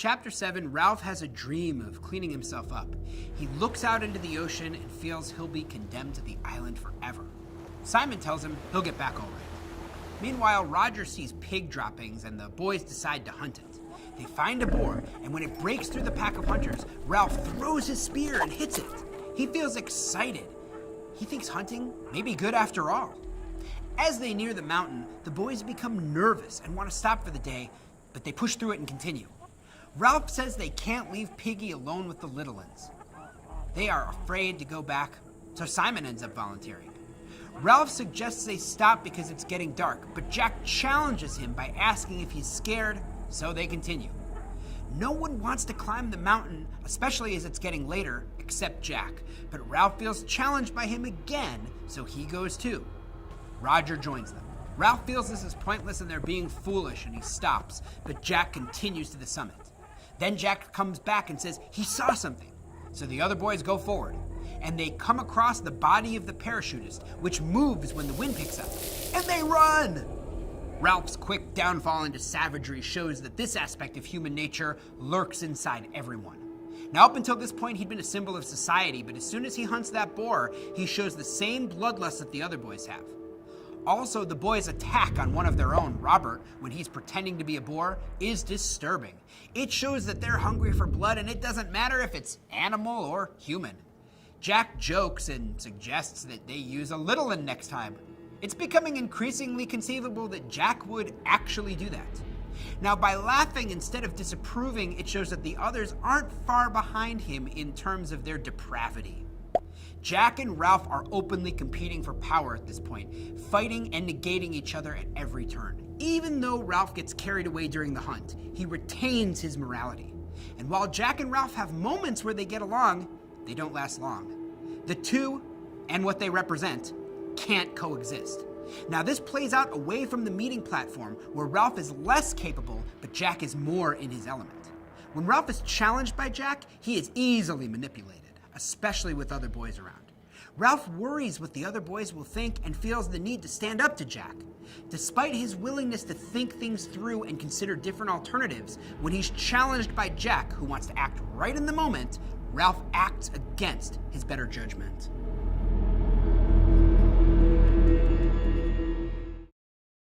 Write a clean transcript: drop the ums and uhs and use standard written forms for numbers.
Chapter 7, Ralph has a dream of cleaning himself up. He looks out into the ocean and feels he'll be condemned to the island forever. Simon tells him he'll get back all right. Meanwhile, Roger sees pig droppings and the boys decide to hunt it. They find a boar, and when it breaks through the pack of hunters, Ralph throws his spear and hits it. He feels excited. He thinks hunting may be good after all. As they near the mountain, the boys become nervous and want to stop for the day, but they push through it and continue. Ralph says they can't leave Piggy alone with the little ones. They are afraid to go back, so Simon ends up volunteering. Ralph suggests they stop because it's getting dark, but Jack challenges him by asking if he's scared, so they continue. No one wants to climb the mountain, especially as it's getting later, except Jack, but Ralph feels challenged by him again, so he goes too. Roger joins them. Ralph feels this is pointless and they're being foolish, and he stops, but Jack continues to the summit. Then Jack comes back and says he saw something. So the other boys go forward, and they come across the body of the parachutist, which moves when the wind picks up, and they run! Ralph's quick downfall into savagery shows that this aspect of human nature lurks inside everyone. Now, up until this point, he'd been a symbol of society, but as soon as he hunts that boar, he shows the same bloodlust that the other boys have. Also, the boys' attack on one of their own, Robert, when he's pretending to be a boar, is disturbing. It shows that they're hungry for blood, and it doesn't matter if it's animal or human. Jack jokes and suggests that they use a little one next time. It's becoming increasingly conceivable that Jack would actually do that. Now, by laughing instead of disapproving, it shows that the others aren't far behind him in terms of their depravity. Jack and Ralph are openly competing for power at this point, fighting and negating each other at every turn. Even though Ralph gets carried away during the hunt, he retains his morality. And while Jack and Ralph have moments where they get along, they don't last long. The two, and what they represent, can't coexist. Now, this plays out away from the meeting platform, where Ralph is less capable, but Jack is more in his element. When Ralph is challenged by Jack, he is easily manipulated, especially with other boys around. Ralph worries what the other boys will think and feels the need to stand up to Jack. Despite his willingness to think things through and consider different alternatives, when he's challenged by Jack, who wants to act right in the moment, Ralph acts against his better judgment.